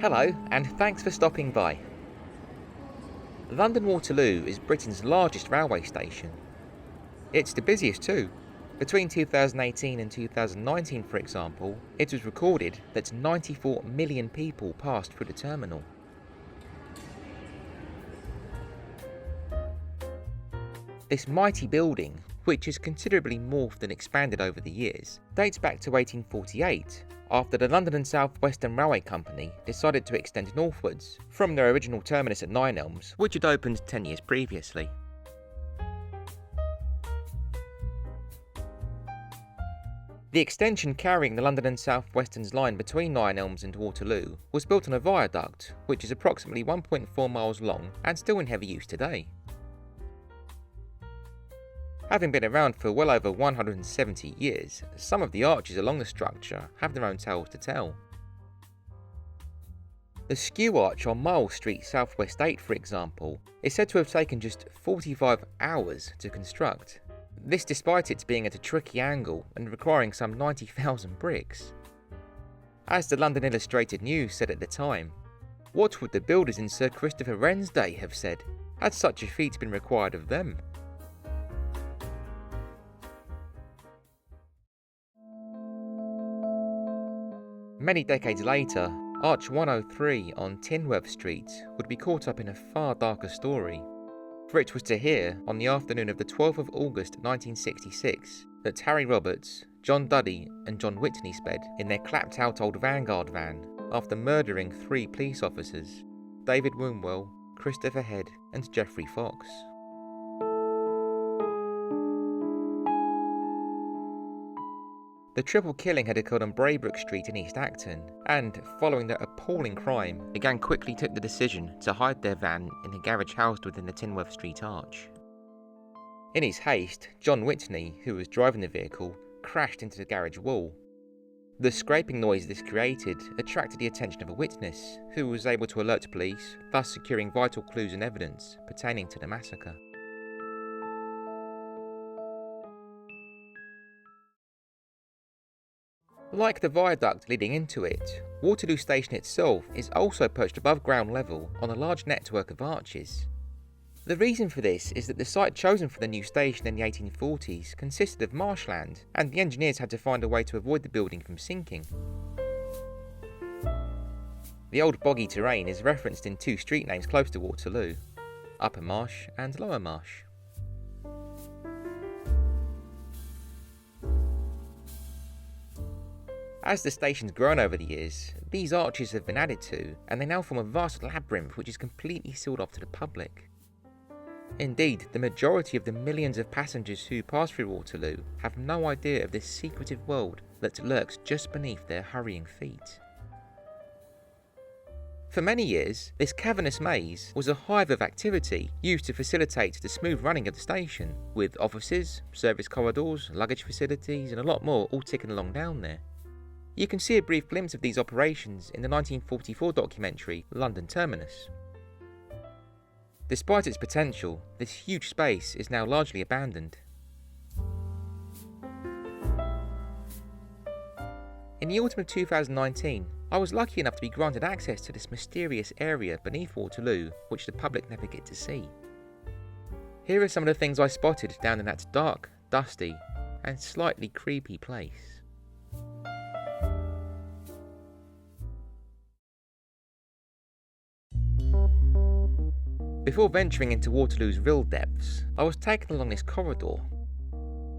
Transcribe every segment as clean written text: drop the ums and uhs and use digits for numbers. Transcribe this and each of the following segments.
Hello, and thanks for stopping by. London Waterloo is Britain's largest railway station. It's the busiest too. Between 2018 and 2019, for example, it was recorded that 94 million people passed through the terminal. This mighty building, which has considerably morphed and expanded over the years, dates back to 1848, after the London and South Western Railway Company decided to extend northwards from their original terminus at Nine Elms, which had opened 10 years previously. The extension carrying the London and South Western's line between Nine Elms and Waterloo was built on a viaduct, which is approximately 1.4 miles long and still in heavy use today. Having been around for well over 170 years, some of the arches along the structure have their own tales to tell. The skew arch on Miles Street Southwest 8, for example, is said to have taken just 45 hours to construct. This despite it being at a tricky angle and requiring some 90,000 bricks. As the London Illustrated News said at the time, what would the builders in Sir Christopher Wren's day have said had such a feat been required of them? Many decades later, Arch 103 on Tinworth Street would be caught up in a far darker story, for it was to hear on the afternoon of the 12th of August 1966 that Harry Roberts, John Duddy and John Whitney sped in their clapped-out old Vanguard van after murdering 3 police officers, David Wombwell, Christopher Head and Geoffrey Fox. The triple killing had occurred on Braybrook Street in East Acton, and, following that appalling crime, the gang quickly took the decision to hide their van in a garage housed within the Tinworth Street arch. In his haste, John Whitney, who was driving the vehicle, crashed into the garage wall. The scraping noise this created attracted the attention of a witness, who was able to alert police, thus securing vital clues and evidence pertaining to the massacre. Like the viaduct leading into it, Waterloo Station itself is also perched above ground level on a large network of arches. The reason for this is that the site chosen for the new station in the 1840s consisted of marshland, and the engineers had to find a way to avoid the building from sinking. The old boggy terrain is referenced in 2 street names close to Waterloo, Upper Marsh and Lower Marsh. As the station's grown over the years, these arches have been added to, and they now form a vast labyrinth which is completely sealed off to the public. Indeed, the majority of the millions of passengers who pass through Waterloo have no idea of this secretive world that lurks just beneath their hurrying feet. For many years, this cavernous maze was a hive of activity used to facilitate the smooth running of the station, with offices, service corridors, luggage facilities and a lot more all ticking along down there. You can see a brief glimpse of these operations in the 1944 documentary London Terminus. Despite its potential, this huge space is now largely abandoned. In the autumn of 2019, I was lucky enough to be granted access to this mysterious area beneath Waterloo which the public never get to see. Here are some of the things I spotted down in that dark, dusty and slightly creepy place. Before venturing into Waterloo's real depths, I was taken along this corridor.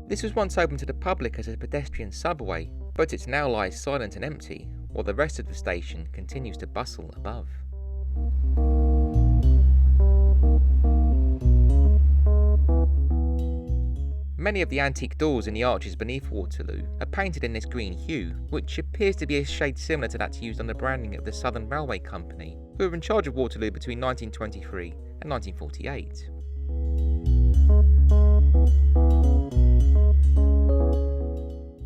This was once open to the public as a pedestrian subway, but it now lies silent and empty, while the rest of the station continues to bustle above. Many of the antique doors in the arches beneath Waterloo are painted in this green hue, which appears to be a shade similar to that used on the branding of the Southern Railway Company, who were in charge of Waterloo between 1923 and 1948.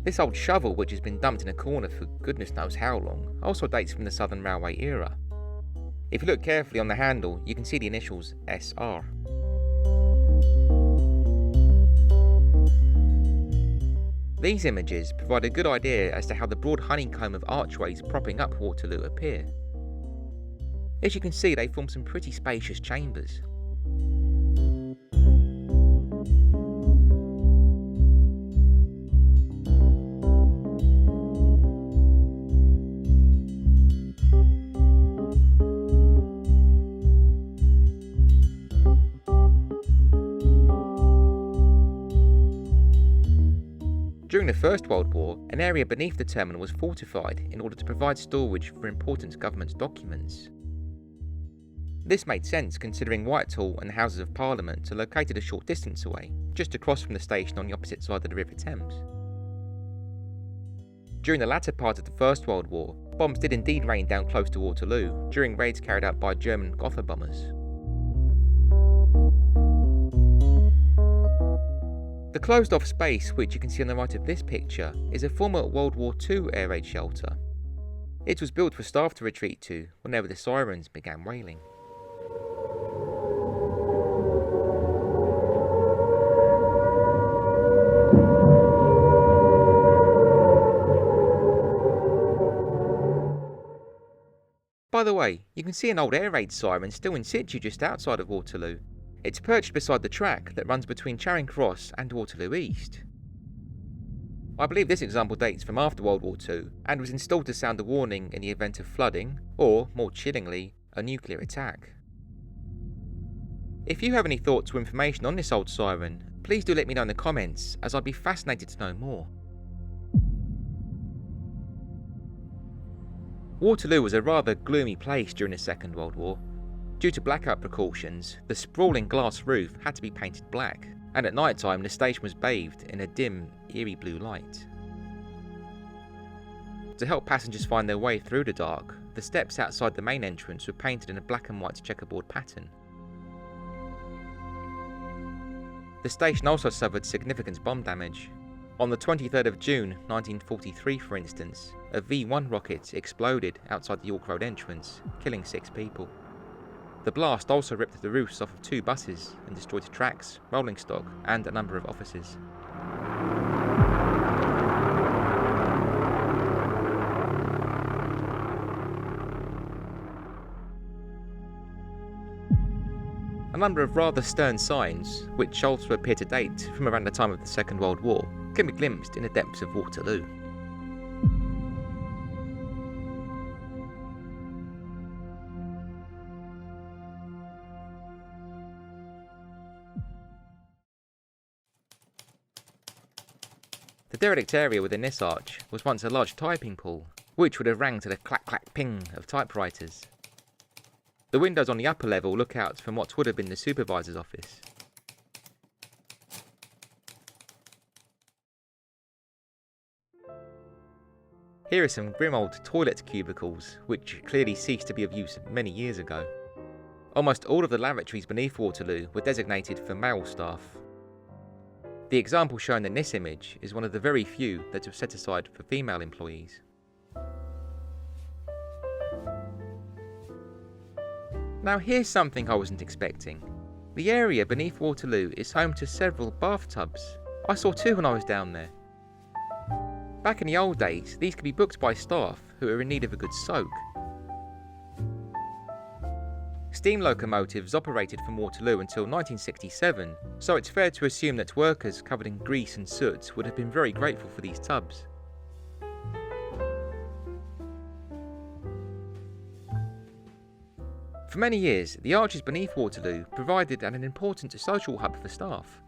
This old shovel, which has been dumped in a corner for goodness knows how long, also dates from the Southern Railway era. If you look carefully on the handle, you can see the initials SR. These images provide a good idea as to how the broad honeycomb of archways propping up Waterloo appear. As you can see, they form some pretty spacious chambers. During the First World War, an area beneath the terminal was fortified in order to provide storage for important government documents. This made sense considering Whitehall and the Houses of Parliament are located a short distance away, just across from the station on the opposite side of the River Thames. During the latter part of the First World War, bombs did indeed rain down close to Waterloo during raids carried out by German Gotha bombers. The closed-off space, which you can see on the right of this picture, is a former World War II air raid shelter. It was built for staff to retreat to whenever the sirens began wailing. By the way, you can see an old air raid siren still in situ just outside of Waterloo. It's perched beside the track that runs between Charing Cross and Waterloo East. I believe this example dates from after World War II and was installed to sound a warning in the event of flooding, or, more chillingly, a nuclear attack. If you have any thoughts or information on this old siren, please do let me know in the comments, as I'd be fascinated to know more. Waterloo was a rather gloomy place during the Second World War. Due to blackout precautions, the sprawling glass roof had to be painted black, and at night time the station was bathed in a dim, eerie blue light. To help passengers find their way through the dark, the steps outside the main entrance were painted in a black and white checkerboard pattern. The station also suffered significant bomb damage. On the 23rd of June 1943, for instance, a V-1 rocket exploded outside the York Road entrance, killing 6 people. The blast also ripped the roofs off of 2 buses and destroyed tracks, rolling stock, and a number of offices. A number of rather stern signs, which also appear to date from around the time of the Second World War, can be glimpsed in the depths of Waterloo. The derelict area within this arch was once a large typing pool, which would have rang to the clack-clack-ping of typewriters. The windows on the upper level look out from what would have been the supervisor's office. Here are some grim old toilet cubicles, which clearly ceased to be of use many years ago. Almost all of the lavatories beneath Waterloo were designated for male staff. The example shown in this image is one of the very few that are set aside for female employees. Now here's something I wasn't expecting. The area beneath Waterloo is home to several bathtubs. I saw 2 when I was down there. Back in the old days, these could be booked by staff who are in need of a good soak. Steam locomotives operated from Waterloo until 1967, so it's fair to assume that workers covered in grease and soot would have been very grateful for these tubs. For many years, the arches beneath Waterloo provided an important social hub for staff.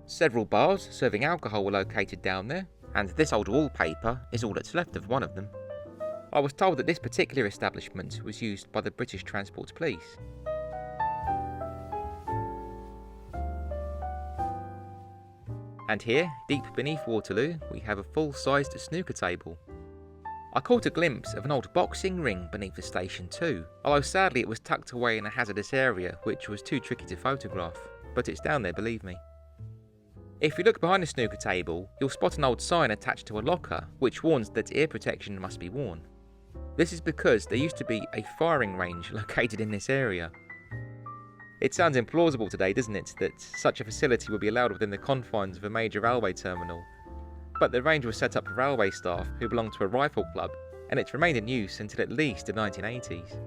Several bars serving alcohol were located down there, and this old wallpaper is all that's left of one of them. I was told that this particular establishment was used by the British Transport Police. And here, deep beneath Waterloo, we have a full-sized snooker table. I caught a glimpse of an old boxing ring beneath the station too, although sadly it was tucked away in a hazardous area which was too tricky to photograph, but it's down there, believe me. If you look behind the snooker table, you'll spot an old sign attached to a locker which warns that ear protection must be worn. This is because there used to be a firing range located in this area. It sounds implausible today, doesn't it, that such a facility would be allowed within the confines of a major railway terminal. But the range was set up for railway staff who belonged to a rifle club, and it's remained in use until at least the 1980s.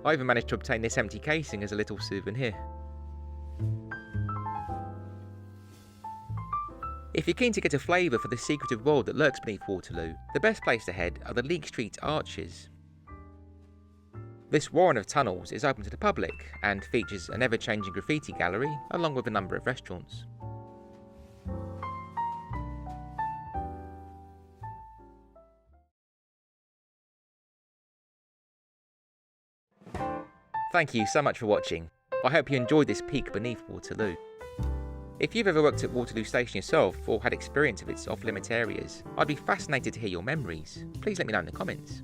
I even managed to obtain this empty casing as a little souvenir. If you're keen to get a flavour for the secretive world that lurks beneath Waterloo, the best place to head are the Leek Street Arches. This warren of tunnels is open to the public and features an ever-changing graffiti gallery along with a number of restaurants. Thank you so much for watching. I hope you enjoyed this peek beneath Waterloo. If you've ever worked at Waterloo Station yourself or had experience of its off-limit areas, I'd be fascinated to hear your memories. Please let me know in the comments.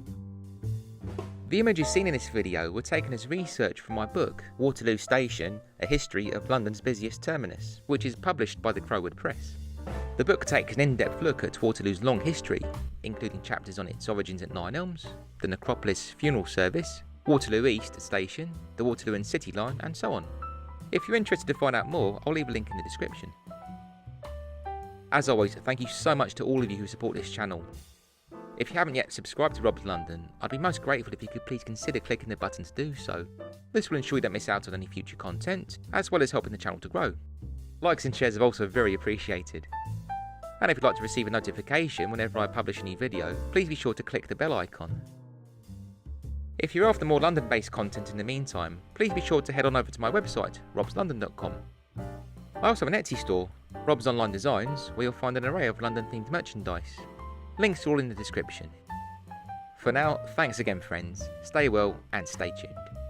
The images seen in this video were taken as research from my book, Waterloo Station, A History of London's Busiest Terminus, which is published by the Crowood Press. The book takes an in-depth look at Waterloo's long history, including chapters on its origins at Nine Elms, the Necropolis funeral service, Waterloo East Station, the Waterloo and City line, and so on. If you're interested to find out more, I'll leave a link in the description. As always, thank you so much to all of you who support this channel. If you haven't yet subscribed to Rob's London, I'd be most grateful if you could please consider clicking the button to do so. This will ensure you don't miss out on any future content, as well as helping the channel to grow. Likes and shares are also very appreciated. And if you'd like to receive a notification whenever I publish a new video, please be sure to click the bell icon. If you're after more London-based content in the meantime, please be sure to head on over to my website, robslondon.com. I also have an Etsy store, Rob's Online Designs, where you'll find an array of London-themed merchandise. Links are all in the description. For now, thanks again friends, stay well and stay tuned.